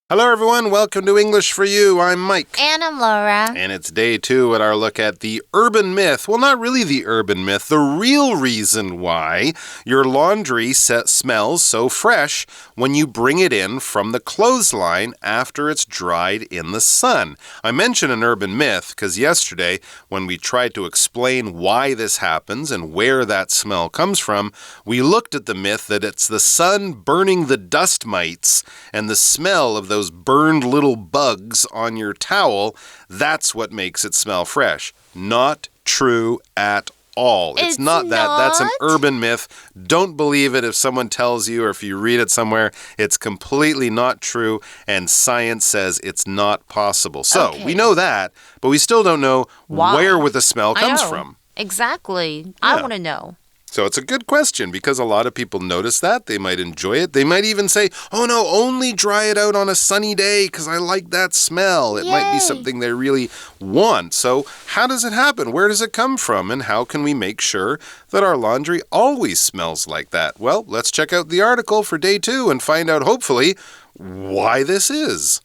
Hello, everyone. Welcome to English for You. I'm Mike. And I'm Laura. And it's day 2 at our look at the urban myth. Well, not really the urban myth. The real reason why your laundry smells so fresh when you bring it in from the clothesline after it's dried in the sun. I mentioned an urban myth because yesterday, when we tried to explain why this happens and where that smell comes from, we looked at the myth that it's the sun burning the dust mites and the smell of those burned little bugs on your towel, that's what makes it smell fresh. Not true at all. It's not that. That's an urban myth. Don't believe it if someone tells you or if you read it somewhere. It's completely not true, and science says it's not possible. So, we know that, but we still don't know where the smell comes from. Exactly. Yeah. I want to know. So it's a good question because a lot of people notice that. They might enjoy it. They might even say, oh no, only dry it out on a sunny day because I like that smell. It might be something they really want. So how does it happen? Where does it come from? And how can we make sure that our laundry always smells like that? Well, let's check out the article for day 2 and find out, hopefully, why this is.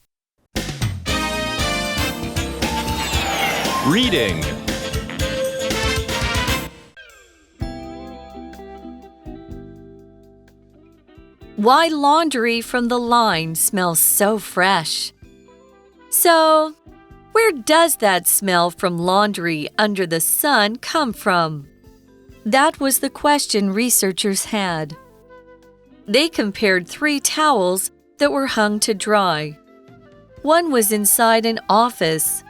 Reading. Why laundry from the line smells so fresh? So, where does that smell from laundry under the sun come from? That was the question researchers had. They compared 3 towels that were hung to dry. One was inside an office.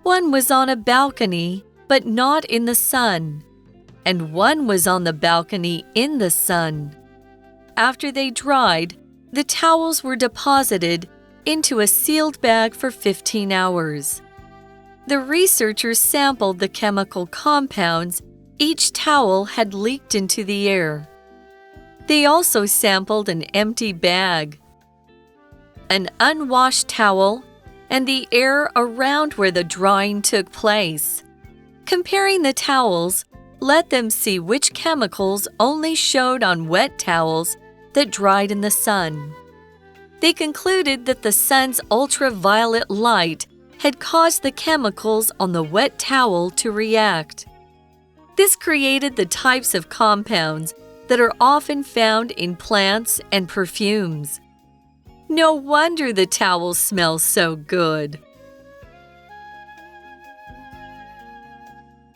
One was on a balcony, but not in the sun. And one was on the balcony in the sun. After they dried, the towels were deposited into a sealed bag for 15 hours. The researchers sampled the chemical compounds each towel had leaked into the air. They also sampled an empty bag, an unwashed towel, and the air around where the drying took place. Comparing the towels let them see which chemicals only showed on wet towels that dried in the sun. They concluded that the sun's ultraviolet light had caused the chemicals on the wet towel to react. This created the types of compounds that are often found in plants and perfumes. No wonder the towels smell so good.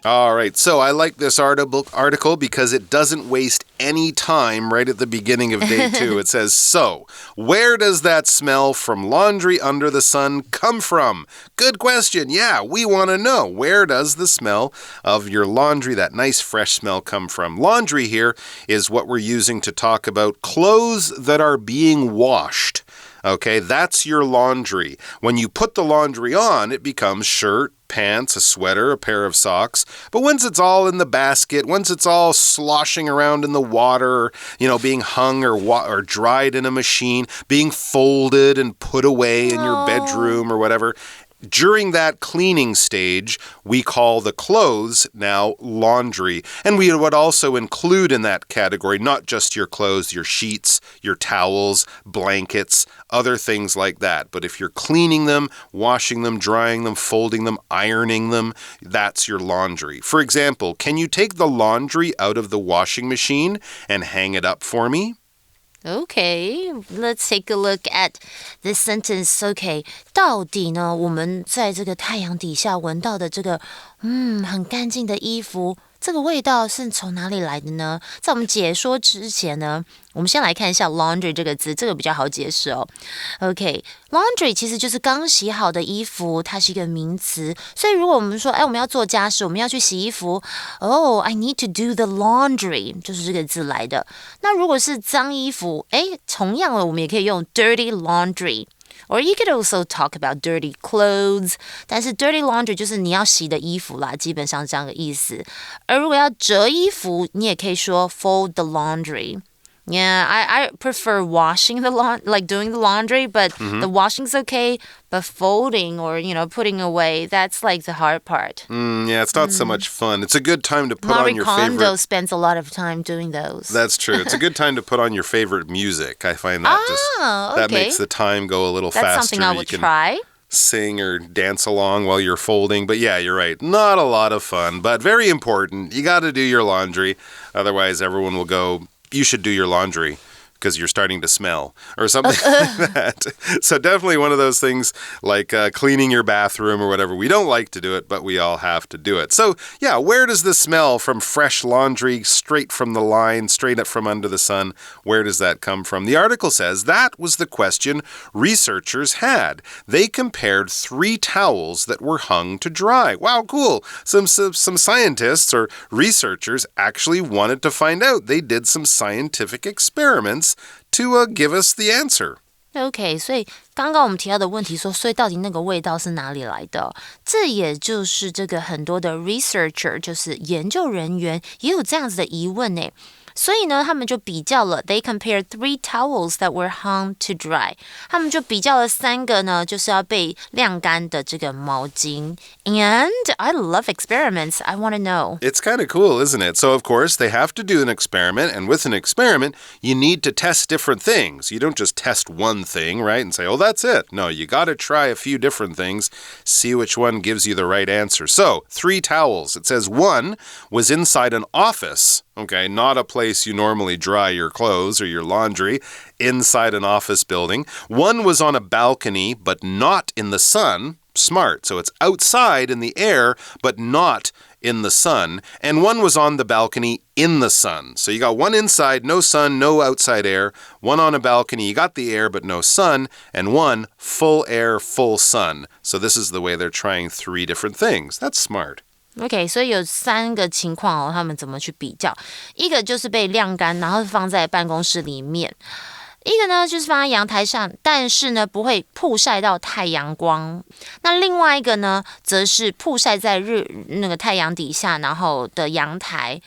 All right, so I like this article because it doesn't waste any time right at the beginning of day 2. It says, so, where does that smell from laundry under the sun come from? Good question. Yeah, we want to know. Where does the smell of your laundry, that nice fresh smell, come from? Laundry here is what we're using to talk about clothes that are being washed. Okay, that's your laundry. When you put the laundry on, it becomes shirt, pants, a sweater, a pair of socks. But once it's all in the basket, once it's all sloshing around in the water, being hung or dried in a machine, being folded and put away in your bedroom or whatever, during that cleaning stage, we call the clothes now laundry. And we would also include in that category not just your clothes, your sheets, your towels, blankets, other things like that. But if you're cleaning them, washing them, drying them, folding them, ironing them, that's your laundry. For example, can you take the laundry out of the washing machine and hang it up for me? Okay, let's take a look at this sentence. Okay, 到底呢，我们在这个太阳底下闻到的这个很干净的衣服，这个味道是从哪里来的呢？在我们解说之前呢，我们先来看一下 laundry 这个字，这个比较好解释哦。OK， laundry 其实就是刚洗好的衣服，它是一个名词。所以如果我们说，我们要做家事，我们要去洗衣服，I need to do the laundry， 就是这个字来的。那如果是脏衣服，同样的，我们也可以用 dirty laundry。Or you could also talk about dirty clothes. 但是 dirty laundry 就是你要洗的衣服啦，基本上这样的意思。而如果要折衣服，你也可以说 fold the laundry. Yeah, I prefer washing the like doing the laundry, but the washing's okay. But folding or, putting away, that's like the hard part. Yeah, it's not so much fun. It's a good time to put Marie on your Kondo favorite... spends a lot of time doing those. That's true. It's a good time to put on your favorite music. I find that that makes the time go a little faster. That's something I would try. Sing or dance along while you're folding. But yeah, you're right. Not a lot of fun, but very important. You got to do your laundry. Otherwise, everyone will go, you should do your laundry because you're starting to smell or something like that. So definitely one of those things like cleaning your bathroom or whatever. We don't like to do it, but we all have to do it. So yeah, where does the smell from fresh laundry straight from the line, straight up from under the sun, where does that come from? The article says that was the question researchers had. They compared 3 towels that were hung to dry. Wow, cool. Some scientists or researchers actually wanted to find out. They did some scientific experiments to give us the answer. OK, 所以刚刚我们提到的问题说，所以到底那个味道是哪里来的？这也就是这个很多的 researcher， 就是研究人员也有这样子的疑问呢。所以呢，他们就比较了 ，they compared 3 towels that were hung to dry。他们就比较了3个呢，就是要被晾干的这个毛巾。And I love experiments. I want to know. It's kind of cool, isn't it? So, of course, they have to do an experiment. And with an experiment, you need to test different things. You don't just test one thing, right? And say, oh, that's it. No, you got to try a few different things. See which one gives you the right answer. So, 3 towels. It says 1 was inside an office. Okay, not a place you normally dry your clothes or your laundry, inside an office building. 1 was on a balcony, but not in the sun. Smart. So it's outside in the air, but not in the sun. And 1 was on the balcony in the sun. So you got 1 inside, no sun, no outside air. 1 on a balcony, you got the air, but no sun. And 1 full air, full sun. So this is the way they're trying 3 different things. That's smart. OK， 所以有3个情况他们怎么去比较？一个就是被晾干，然后放在办公室里面；一个呢就是放在阳台上，但是呢不会曝晒到太阳光。那另外一个呢，则是曝晒在那个太阳底下，然后的阳台。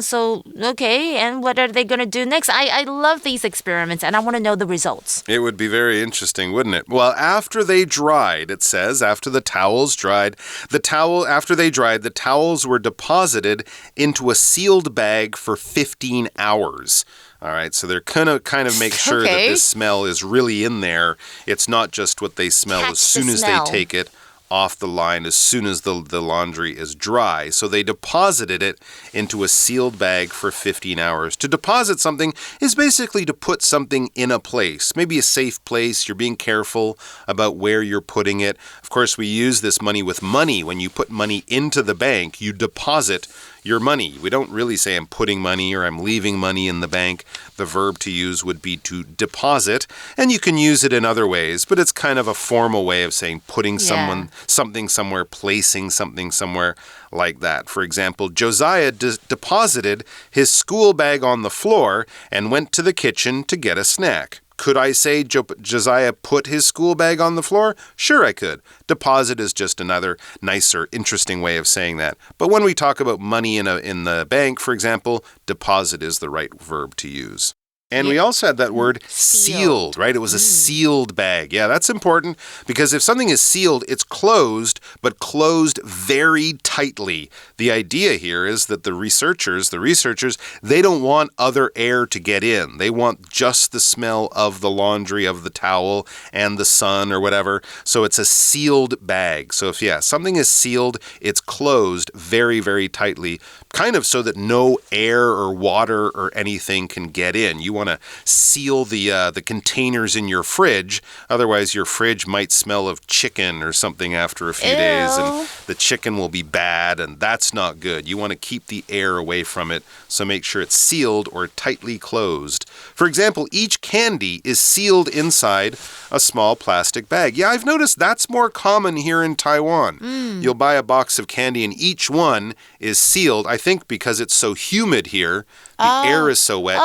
So, okay, and what are they going to do next? I love these experiments, and I want to know the results. It would be very interesting, wouldn't it? Well, after they dried, it says, after the towels dried, the towels were deposited into a sealed bag for 15 hours. All right, so they're gonna kind of make sure that this smell is really in there. It's not just what they smell as soon as they take it off the line, as soon as the laundry is dry. So they deposited it into a sealed bag for 15 hours. To deposit something is basically to put something in a place, maybe a safe place. You're being careful about where you're putting it. Of course, we use this money with money. When you put money into the bank, you deposit your money. We don't really say I'm putting money or I'm leaving money in the bank. The verb to use would be to deposit, and you can use it in other ways, but it's kind of a formal way of saying putting something somewhere, placing something somewhere like that. For example, Josiah deposited his school bag on the floor and went to the kitchen to get a snack. Could I say Josiah put his school bag on the floor? Sure, I could. Deposit is just another nicer, interesting way of saying that. But when we talk about money in the bank, for example, deposit is the right verb to use. And we also had that word sealed, right? It was a sealed bag. Yeah, that's important because if something is sealed, it's closed, but closed very tightly. The idea here is that the researchers, they don't want other air to get in. They want just the smell of the laundry, of the towel, and the sun or whatever. So it's a sealed bag. So if, something is sealed, it's closed very, very tightly, kind of so that no air or water or anything can get in. You want to seal the containers in your fridge. Otherwise, your fridge might smell of chicken or something after a few days, and the chicken will be bad, and that's not good. You want to keep the air away from it, so make sure it's sealed or tightly closed. For example, each candy is sealed inside a small plastic bag. Yeah, I've noticed that's more common here in Taiwan. You'll buy a box of candy, and each one is sealed. I think because it's so humid here, the air is so wet,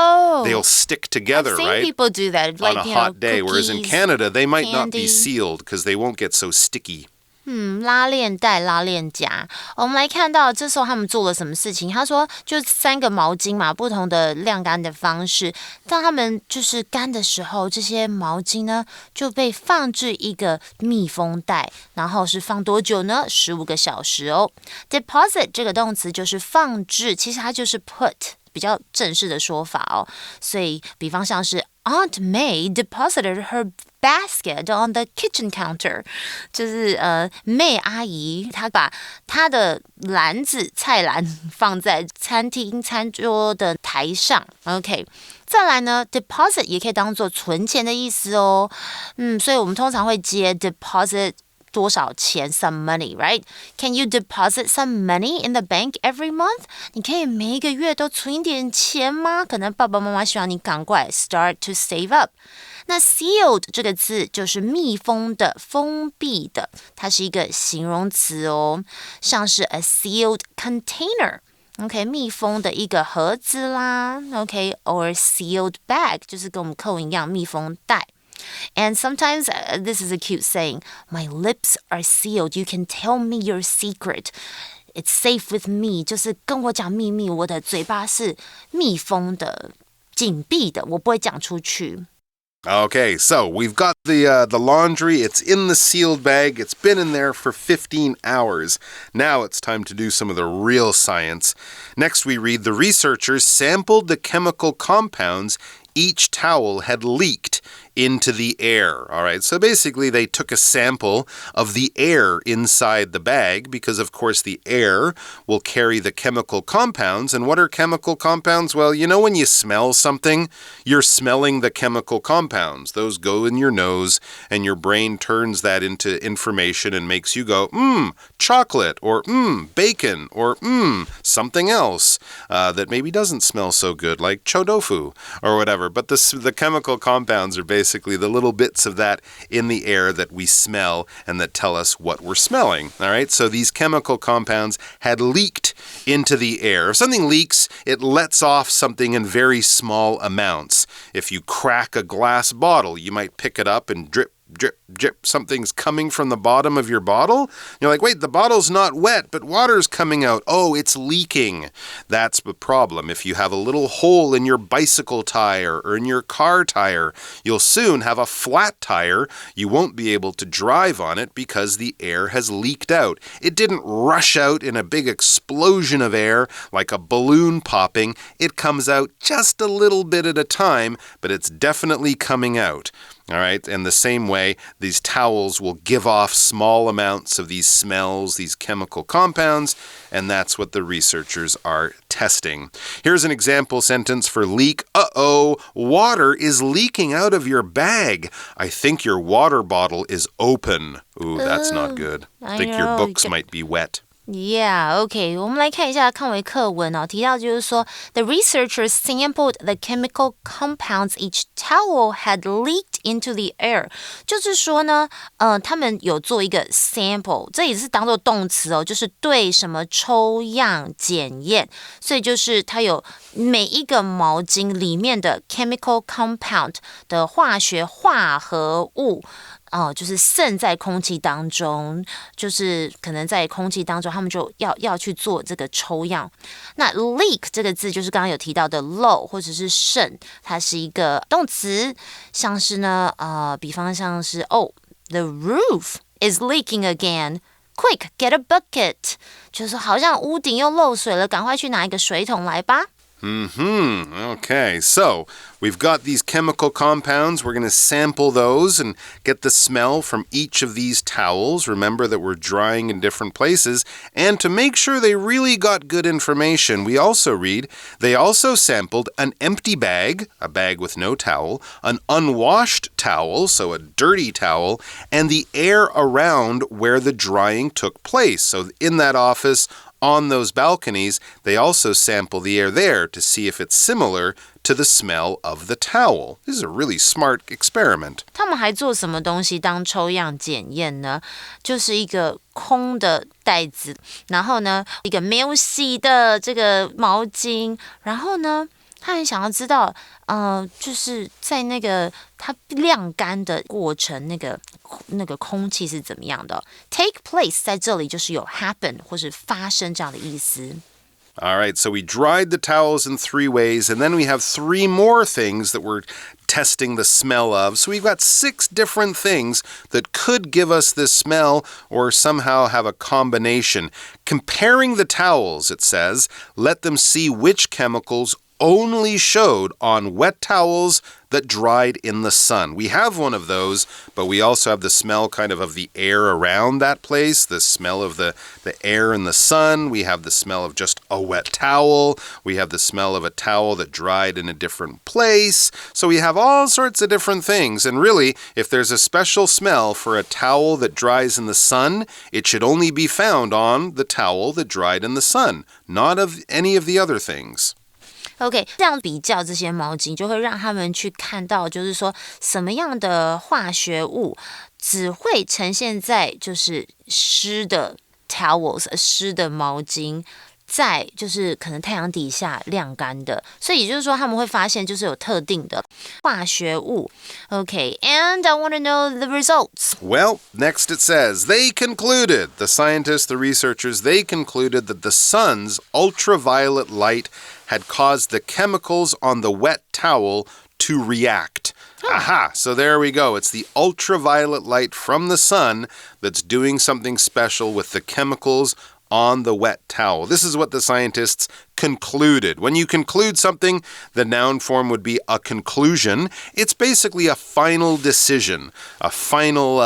they'll stick together, right? I've seen people do that. On a hot day, cookies, whereas in Canada, they might candy. not be sealed because they won't get so sticky. 拉链带、拉链夹。我们来看到这时候他们做了什么事情？他说，就3个毛巾嘛，不同的晾干的方式。当他们就是干的时候，这些毛巾呢就被放置一个密封袋，然后是放多久呢？15个小时哦。Deposit 这个动词就是放置，其实它就是 put。比较正式的说法哦，所以比方像是 Aunt May deposited her basket on the kitchen counter， 就是May 阿姨她把她的菜篮放在餐厅餐桌的台上 ，OK。再来呢 ，deposit 也可以当做存钱的意思哦，所以我们通常会接 deposit。多少钱 some money, right? Can you deposit some money in the bank every month? 你可以每一个月都存一点钱吗？可能爸爸妈妈希望你赶快 start to save up。那 sealed 这个字就是密封的、封闭的，它是一个形容词哦，像是 a sealed container。OK， 密封的一个盒子啦 ，OK，or sealed bag 就是跟我们课文一样，密封袋。And sometimes this is a cute saying. My lips are sealed. You can tell me your secret. It's safe with me. 就是跟我讲秘密，我的嘴巴是密封的、紧闭的，我不会讲出去。Okay, so we've got the laundry. It's in the sealed bag. It's been in there for 15 hours. Now it's time to do some of the real science. Next, we read the researchers sampled the chemical compounds each towel had leaked into the air. All right, so basically they took a sample of the air inside the bag because, of course, the air will carry the chemical compounds. And what are chemical compounds? Well, you know when you smell something, you're smelling the chemical compounds. Those go in your nose, and your brain turns that into information and makes you go, chocolate, or bacon, or something else that maybe doesn't smell so good, like chodofu or whatever. But the chemical compounds are basically the little bits of that in the air that we smell and that tell us what we're smelling. All right, so these chemical compounds had leaked into the air. If something leaks, it lets off something in very small amounts. If you crack a glass bottle, you might pick it up and drip, drip, drip. Something's coming from the bottom of your bottle. You're like, wait, the bottle's not wet, but water's coming out. Oh, it's leaking. That's the problem. If you have a little hole in your bicycle tire or in your car tire, you'll soon have a flat tire. You won't be able to drive on it because the air has leaked out. It didn't rush out in a big explosion of air like a balloon popping. It comes out just a little bit at a time, but it's definitely coming out. All right, and the same way, these towels will give off small amounts of these smells, these chemical compounds, and that's what the researchers are testing. Here's an example sentence for leak. Uh-oh, water is leaking out of your bag. I think your water bottle is open. Ooh, that's not good. I think your books might be wet. Yeah, okay. 我们来看一下康维课文哦，提到就是说 the researchers sampled the chemical compounds each towel had leaked into the air. 就是说呢，他们有做一个 sample， 这也是当做动词哦，就是对什么抽样检验，所以就是它有每一个毛巾里面的 chemical compound 的化学化合物。就是渗在空气当中，就是可能在空气当中，他们就要去做这个抽样。那 leak 这个字就是刚刚有提到的漏或者是渗，它是一个动词，像是呢，比方像是the roof is leaking again. Quick, get a bucket. 就是好像屋顶又漏水了，赶快去拿一个水桶来吧。Okay, so we've got these chemical compounds. We're going to sample those and get the smell from each of these towels. Remember that we're drying in different places. And to make sure they really got good information, we also read they also sampled an empty bag, a bag with no towel, an unwashed towel, so a dirty towel, and the air around where the drying took place. So in that office, on those balconies, they also sample the air there to see if it's similar to the smell of the towel. This is a really smart experiment. 他们还做什么东西当抽样检验呢？就是一个空的袋子，然后呢，一个没有洗的这个毛巾，然后呢，他很想要知道，就是在那个它晾干的过程，那个空气是怎么样的。Take place 在这里就是有 happen 或是发生这样的意思。All right, so we dried the towels in 3 ways, and then we have 3 more things that we're testing the smell of. So we've got 6 different things that could give us this smell or somehow have a combination. Comparing the towels, it says, let them see which chemicals only showed on wet towels that dried in the sun. We have one of those, but we also have the smell kind of the air around that place, the smell of the air in the sun. We have the smell of just a wet towel. We have the smell of a towel that dried in a different place. So we have all sorts of different things. And really, if there's a special smell for a towel that dries in the sun, it should only be found on the towel that dried in the sun, not of any of the other things.OK, 这样比较这些毛巾，就会让他们去看到，就是说什么样的化学物只会呈现在就是湿的 towels 湿的毛巾，在就是可能太阳底下晾干的，所以也就是说他们会发现就是有特定的化学物。Okay, and I want to know the results. Well, next it says, they concluded, the scientists, the researchers, they concluded that the sun's ultraviolet light had caused the chemicals on the wet towel to react. Aha, so there we go. It's the ultraviolet light from the sun that's doing something special with the chemicals on the wet towel. This is what the scientists concluded. When you conclude something, the noun form would be a conclusion. It's basically a final decision, a final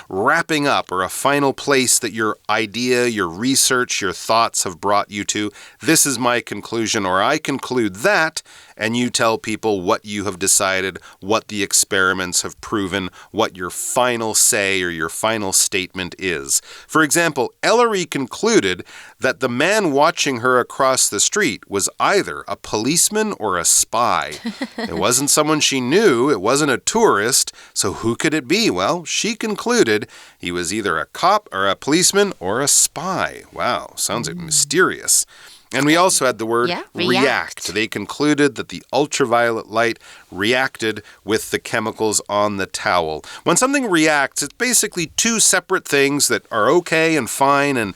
wrapping up, or a final place that your idea, your research, your thoughts have brought you to. This is my conclusion, or I conclude that, and you tell people what you have decided, what the experiments have proven, what your final say or your final statement is. For example, Ellery concluded that the man watching her across the street was either a policeman or a spy. It wasn't someone she knew, it wasn't a tourist, so who could it be? Well, she concluded he was either a cop or a policeman or a spy. Wow, sounds mysterious.And we also had the word react. They concluded that the ultraviolet light reacted with the chemicals on the towel. When something reacts, it's basically 2 separate things that are okay and fine and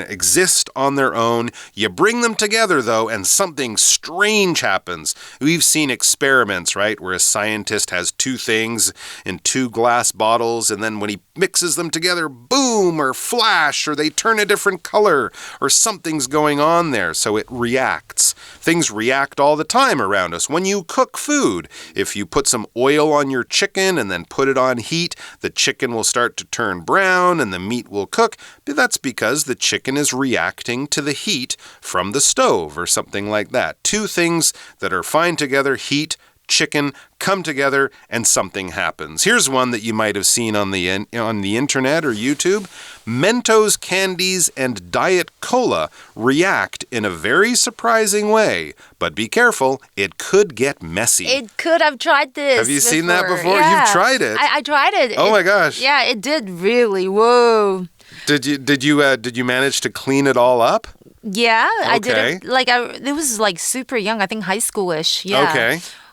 exist on their own. You bring them together, though, and something strange happens. We've seen experiments, right, where a scientist has 2 things in 2 glass bottles, and then when he mixes them together, boom, or flash, or they turn a different color, or something's going on there.So it reacts. Things react all the time around us. When you cook food, if you put some oil on your chicken and then put it on heat, the chicken will start to turn brown and the meat will cook. But that's because the chicken is reacting to the heat from the stove or something like that. 2 things that are fine together, heat, chicken, come together and something happens. Here's one that you might have seen on the internet or YouTube. Mentos candies and Diet Cola react in a very surprising way. But be careful, it could get messy. It could. I've tried this. Have you seen that before? Yeah. You've tried it. I tried it. Oh my gosh. Yeah, it did really. Whoa. Did you manage to clean it all up? Yeah, okay. I did it. It was like super young. I think high schoolish. Yeah.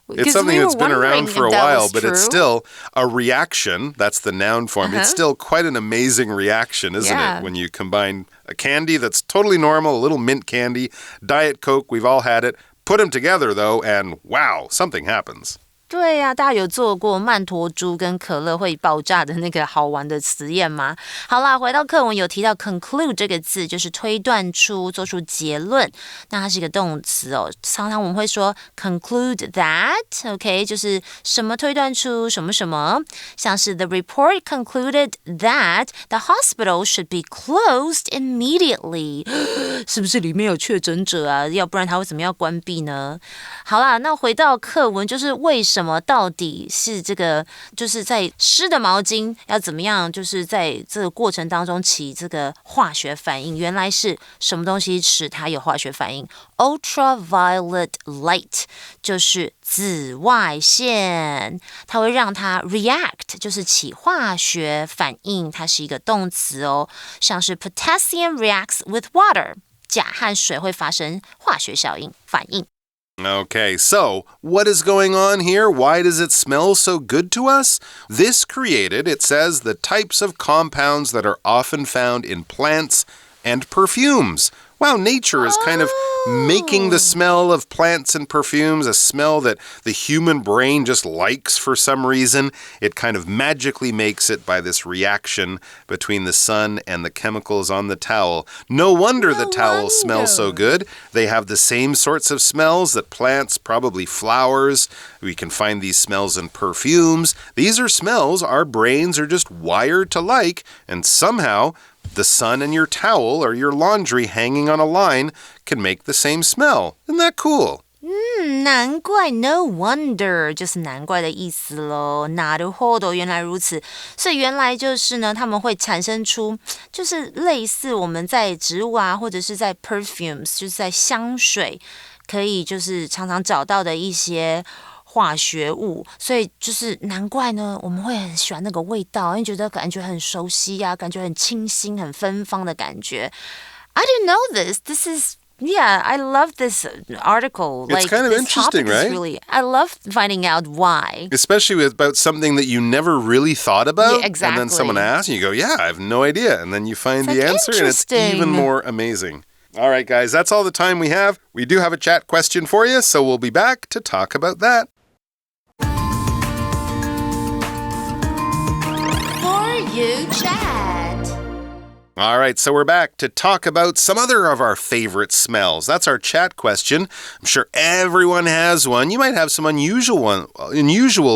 Okay.It's something that's been around for a while, but it's still a reaction. That's the noun form. It's still quite an amazing reaction, isn't it? When you combine a candy that's totally normal, a little mint candy, Diet Coke, we've all had it. Put them together, though, and wow, something happens. 对呀，大家有做过曼陀珠跟可乐会爆炸的那个好玩的实验吗？好啦，回到课文有提到 conclude 这个字，就是推断出、做出结论。那它是一个动词哦，常常我们会说 conclude that，OK， 就是什么推断出什么什么，像是 the report concluded that the hospital should be closed immediately 是不是里面有确诊者啊？要不然它为什么要关闭呢？好啦，那回到课文，就是为什么到底是这个，就是在湿的毛巾要怎么样，就是在这个过程当中起这个化学反应，原来是什么东西使它有化学反应 ？Ultraviolet light 就是紫外线，它会让它 react， 就是起化学反应，它是一个动词哦，像是 potassium reacts with water， 钾和水会发生化学效应反应。Okay, so what is going on here? Why does it smell so good to us? This created, it says, the types of compounds that are often found in plants and perfumes. Wow, nature is kind of making the smell of plants and perfumes a smell that the human brain just likes for some reason. It kind of magically makes it by this reaction between the sun and the chemicals on the towel. No wonder the towels smell so good. They have the same sorts of smells that plants, probably flowers. We can find these smells in perfumes. These are smells our brains are just wired to like, and somehow the sun and your towel or your laundry hanging on a line can make the same smell. Isn't that cool? 难怪 no wonder 就是难怪的意思咯。なるほど，原来如此。所以原来就是呢，他们会产生出就是类似我们在植物啊，或者是在 perfumes， 就是在香水，可以就是常常找到的一些化学物，所以就是难怪呢，我们会很喜欢那个味道，因为觉得感觉很熟悉啊，感觉很清新、很芬芳的感觉。I didn't know this. This is...Yeah, I love this article. It's kind of interesting, right? Really, I love finding out why. Especially about something that you never really thought about. Yeah, exactly. And then someone asks and you go, yeah, I have no idea. And then you find the answer and it's even more amazing. All right, guys, that's all the time we have. We do have a chat question for you, so we'll be back to talk about that. For you, chat. All right, so we're back to talk about some other of our favorite smells. That's our chat question. I'm sure everyone has one. You might have some unusual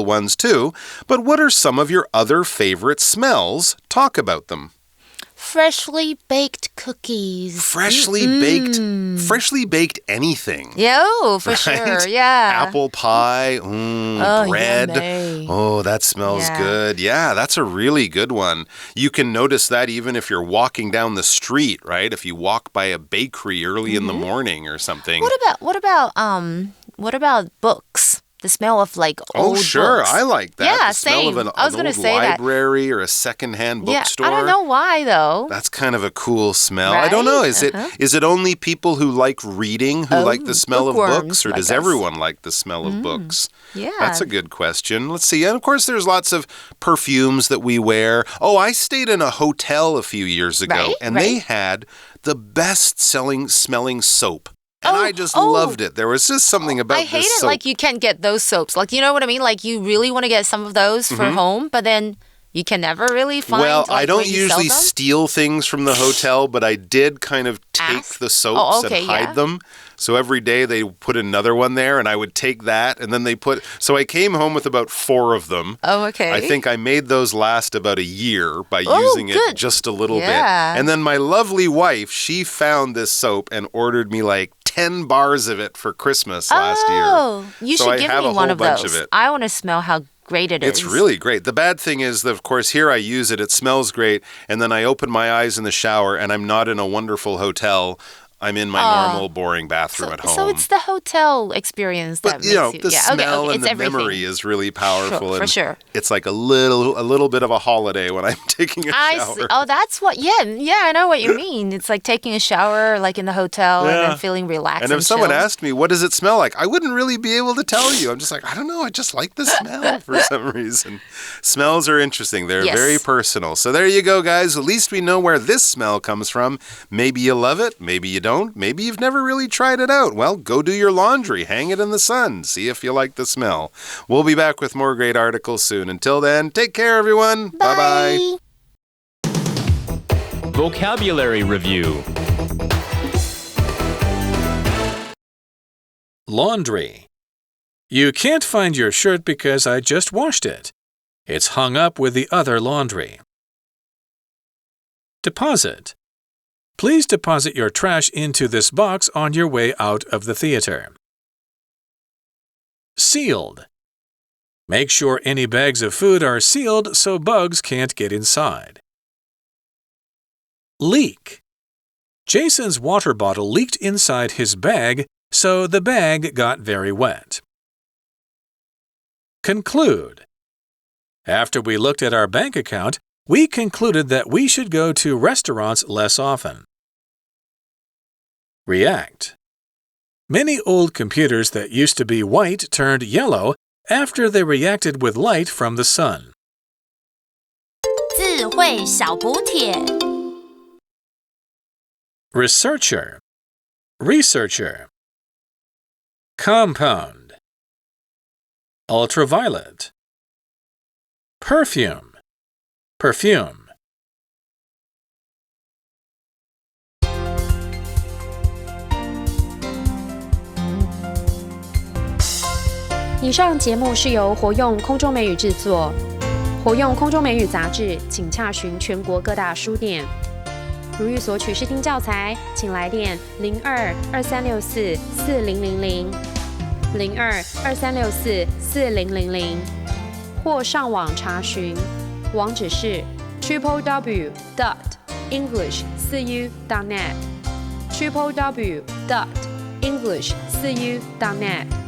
ones too. But what are some of your other favorite smells? Talk about them. Freshly baked cookies. Freshly baked anything. Yeah, for sure. Yeah. Apple pie, bread. Yummy. Oh, that smells good. Yeah, that's a really good one. You can notice that even if you're walking down the street, right? If you walk by a bakery early in the morning or something. What about books? The smell of like old books. Oh, sure. I like that. Yeah, the smell same. of an I was old say library that. Or a secondhand bookstore. Yeah, I don't know why though. That's kind of a cool smell. Right? I don't know. Is it only people who like reading who like the smell of books, or does everyone like the smell of books? Yeah. That's a good question. Let's see. And of course, there's lots of perfumes that we wear. Oh, I stayed in a hotel a few years ago, and they had the best-selling smelling soap. And I just loved it. There was just something about this soap. I hate it like you can't get those soaps. Like, you know what I mean? Like, you really want to get some of those for home, but then you can never really find Well, I don't usually steal things from the hotel, but I did kind of take the soaps and hide them. So every day they put another one there, and I would take that, and then so I came home with about 4 of them. Oh, okay. I think I made those last about a year by using it just a little bit. And then my lovely wife, she found this soap and ordered me like 10 bars of it for Christmas last year. Oh, you should give me one of those. I want to smell how great it is. It's really great. The bad thing is that, of course, here I use it. It smells great. And then I open my eyes in the shower and I'm not in a wonderful hotel. I'm in my normal, boring bathroom at home. So it's the hotel experience that makes you... the smell and the memory is really powerful. For sure. It's like a little bit of a holiday when I'm taking a shower. I see. Oh, that's what... Yeah, I know what you mean. It's like taking a shower like in the hotel and then feeling relaxed and if someone asked me, what does it smell like? I wouldn't really be able to tell you. I'm just like, I don't know. I just like the smell for some reason. Smells are interesting. They're very personal. So there you go, guys. At least we know where this smell comes from. Maybe you love it. Maybe you don't. Maybe you've never really tried it out. Well, go do your laundry. Hang it in the sun. See if you like the smell. We'll be back with more great articles soon. Until then, take care, everyone. Bye-bye. Vocabulary Review. Laundry. You can't find your shirt because I just washed it. It's hung up with the other laundry. Deposit. Please deposit your trash into this box on your way out of the theater. Sealed. Make sure any bags of food are sealed so bugs can't get inside. Leak. Jason's water bottle leaked inside his bag, so the bag got very wet. Conclude. After we looked at our bank account, we concluded that we should go to restaurants less often. React. Many old computers that used to be white turned yellow after they reacted with light from the sun. 智慧小补帖 Researcher, researcher. Compound, ultraviolet. Perfume, perfume. 以上节目是由活用空中美语制作，活用空中美语杂志，请洽询全国各大书店。如欲索取试听教材，请来电02-2364-4000 02-2364-4000，或上网查询，网址是 www.english4u.net www.english4u.net